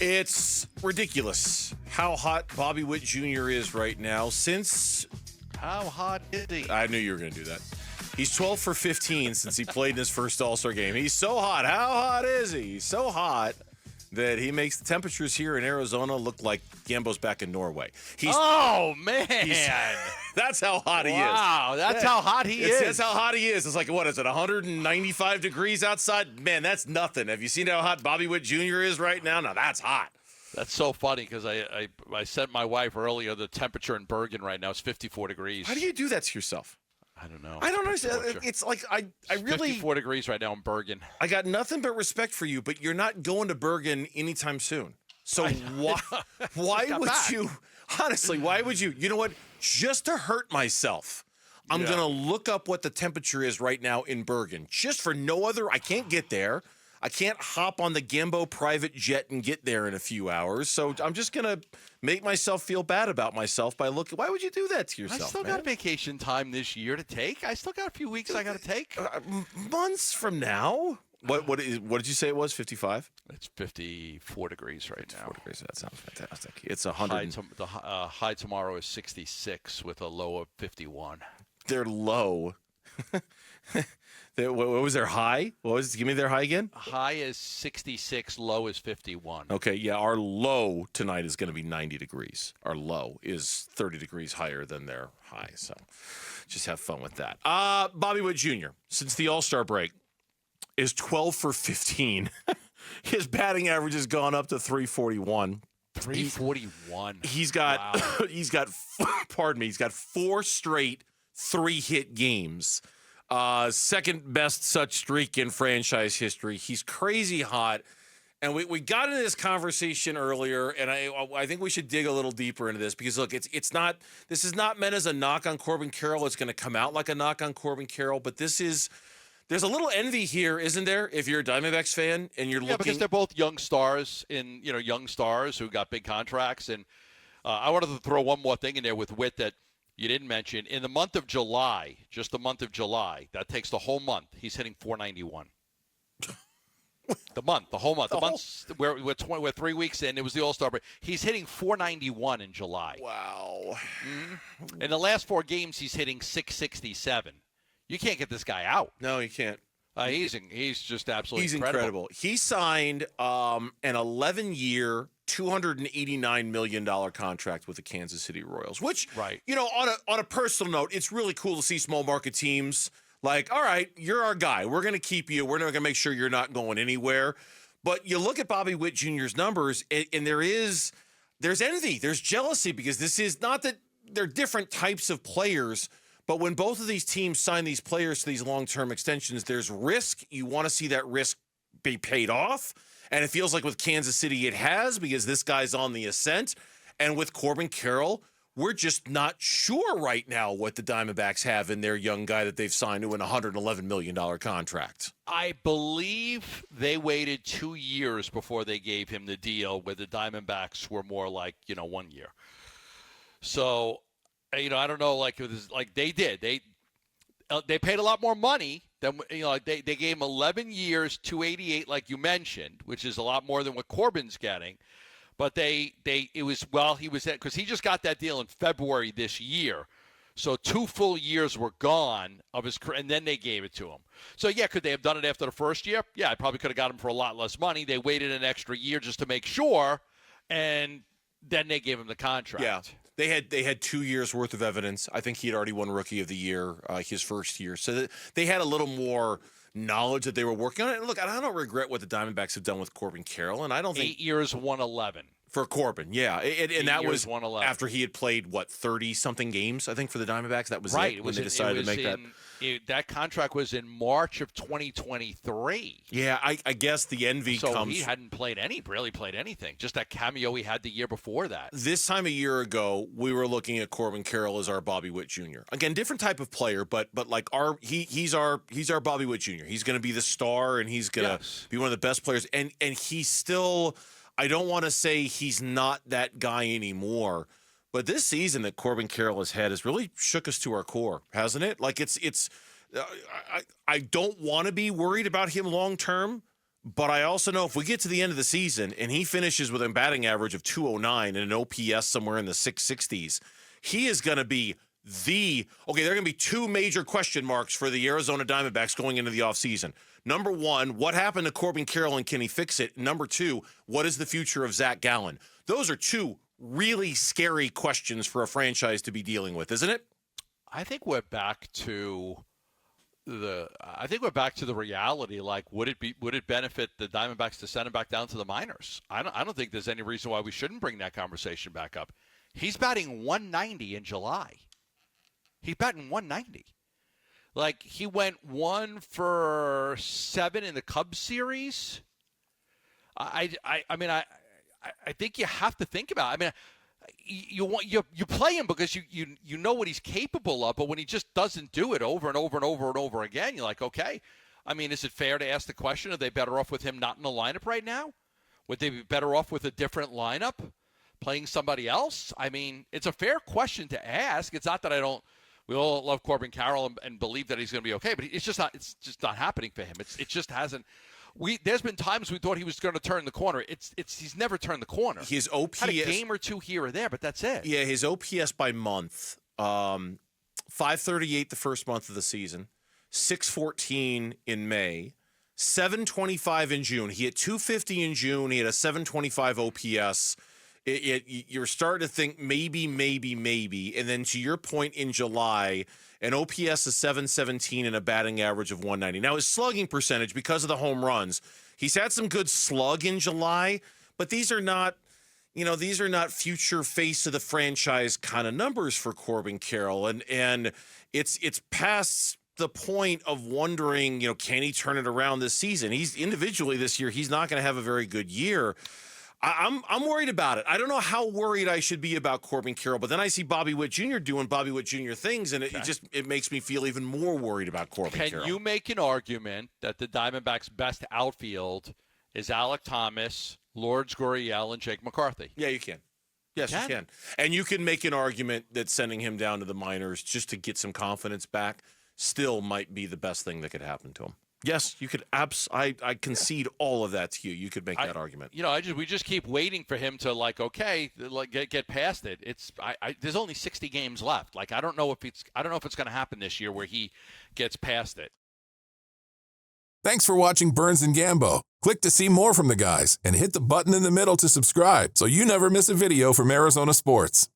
It's ridiculous how hot Bobby Witt Jr. is right now. How hot is he? I knew you were going to do that. He's 12 for 15 since he played in his first All-Star game. He's so hot. How hot is he? He's so hot that he makes the temperatures here in Arizona look like Gambo's back in Norway. Oh, man. That's how hot he is. Wow, that's how hot he is. That's how hot he is. It's like, what is it, 195 degrees outside? Man, that's nothing. Have you seen how hot Bobby Witt Jr. is right now? Now, that's hot. That's so funny because I sent my wife earlier the temperature in Bergen right now is 54 degrees. How do you do that to yourself? I don't know. I don't understand. It's like I really 54 degrees right now in Bergen. I got nothing but respect for you, but you're not going to Bergen anytime soon. So why would you? Honestly, why would you? You know what? Just to hurt myself, I'm going to look up what the temperature is right now in Bergen. Just for no other. I can't get there. I can't hop on the Gambo private jet and get there in a few hours. So I'm just going to make myself feel bad about myself by looking. Why would you do that to yourself, I still got vacation time this year to take. I still got a few weeks I got to take. Months from now? What did you say it was, 55? It's 54 degrees right now. 54 degrees. That sounds fantastic. It's 100. The high tomorrow is 66 with a low of 51. They're low. What was their high? Give me their high again. High is 66, low is 51. Okay, yeah, our low tonight is going to be 90 degrees. Our low is 30 degrees higher than their high, so just have fun with that. Bobby Witt Jr., since the All-Star break, is 12 for 15. His batting average has gone up to 341. 341. He's got, pardon me, he's got 4 straight 3-hit games. Second best such streak in franchise history. He's crazy hot. And we got into this conversation earlier, and I think we should dig a little deeper into this because, look, this is not meant as a knock on Corbin Carroll. It's going to come out like a knock on Corbin Carroll, but there's a little envy here, isn't there, if you're a Diamondbacks fan and you're looking. Yeah, because they're both young stars who got big contracts. And I wanted to throw one more thing in there with Witt that you didn't mention. In the month of July, just the month of July, that takes the whole month, he's hitting 491. The whole month. We're 3 weeks in. It was the All-Star break. He's hitting 491 in July. Wow. Mm-hmm. In the last 4 games, he's hitting 667. You can't get this guy out. No, you can't. He's just absolutely incredible. He signed an 11-year, $289 million contract with the Kansas City Royals, which, on a personal note, it's really cool to see small market teams like, all right, you're our guy. We're going to keep you. We're not going to make sure you're not going anywhere. But you look at Bobby Witt Jr.'s numbers, and there's envy. There's jealousy because this is not that they're different types of players, but when both of these teams sign these players to these long-term extensions, there's risk. You want to see that risk be paid off. And it feels like with Kansas City it has because this guy's on the ascent. And with Corbin Carroll, we're just not sure right now what the Diamondbacks have in their young guy that they've signed to an $111 million contract. I believe they waited 2 years before they gave him the deal where the Diamondbacks were more like, 1 year. So, I don't know, like they did. They paid a lot more money than, they gave him 11 years, 288, like you mentioned, which is a lot more than what Corbin's getting. But he was because he just got that deal in February this year. So 2 full years were gone of his career, and then they gave it to him. So, yeah, could they have done it after the first year? Yeah, I probably could have got him for a lot less money. They waited an extra year just to make sure, and then they gave him the contract. Yeah. They had 2 years worth of evidence. I think he had already won Rookie of the Year his first year. So they had a little more knowledge that they were working on it. And look, I don't regret what the Diamondbacks have done with Corbin Carroll, and I don't think 8 years, 111 for Corbin. Yeah, and that was 111. after he had played 30-something games. I think for the Diamondbacks, that was right. It when they decided to make that. That contract was in March of 2023. Yeah, I guess the envy comes. So he hadn't really played anything. Just that cameo he had the year before that. This time a year ago, we were looking at Corbin Carroll as our Bobby Witt Jr. Again, different type of player, but like he's our Bobby Witt Jr. He's going to be the star, and he's going to be one of the best players. And he's still. I don't want to say he's not that guy anymore. But this season that Corbin Carroll has had has really shook us to our core, hasn't it? Like I don't want to be worried about him long term, But I also know if we get to the end of the season and he finishes with a batting average of 209 and an OPS somewhere in the 660s, he is going to be there are going to be two major question marks for the Arizona Diamondbacks going into the offseason. Number one, what happened to Corbin Carroll and can he fix it? Number two, what is the future of Zach Gallen? Those are two really scary questions for a franchise to be dealing with, isn't it? I think we're back to the reality. Like, would it benefit the Diamondbacks to send him back down to the minors? I don't think there's any reason why we shouldn't bring that conversation back up. He's batting 190 in July. He's batting 190. Like, he went 1 for 7 in the Cubs series. I think you have to think about it. I mean, you play him because you know what he's capable of, but when he just doesn't do it over and over and over and over again, you're like, okay. I mean, is it fair to ask the question, are they better off with him not in the lineup right now? Would they be better off with a different lineup, playing somebody else? I mean, it's a fair question to ask. It's not that we all love Corbin Carroll and believe that he's going to be okay, but it's just not happening for him. It just hasn't. There's been times we thought he was going to turn the corner. He's never turned the corner. His OPS had a game or two here or there, but that's it. Yeah, his OPS by month, 538 the first month of the season, 614 in May, 725 in June. He hit 250 in June. He had a 725 OPS. You're starting to think maybe, and then to your point in July, an OPS of 717 and a batting average of 190. Now, his slugging percentage, because of the home runs, he's had some good slug in July, but these are not future face of the franchise kind of numbers for Corbin Carroll, and it's past the point of wondering, can he turn it around this season? He's individually this year, he's not going to have a very good year. I'm worried about it. I don't know how worried I should be about Corbin Carroll, but then I see Bobby Witt Jr. doing Bobby Witt Jr. things, and it makes me feel even more worried about Corbin Carroll. Can you make an argument that the Diamondbacks' best outfield is Alek Thomas, Lourdes Gurriel, and Jake McCarthy? Yeah, you can. Yes, you can. And you can make an argument that sending him down to the minors just to get some confidence back still might be the best thing that could happen to him. Yes, you could. I concede all of that to you. You could make that argument. We just keep waiting for him to get past it. There's only 60 games left. Like, I don't know if it's going to happen this year where he gets past it. Thanks for watching Burns and Gambo. Click to see more from the guys and hit the button in the middle to subscribe so you never miss a video from Arizona sports.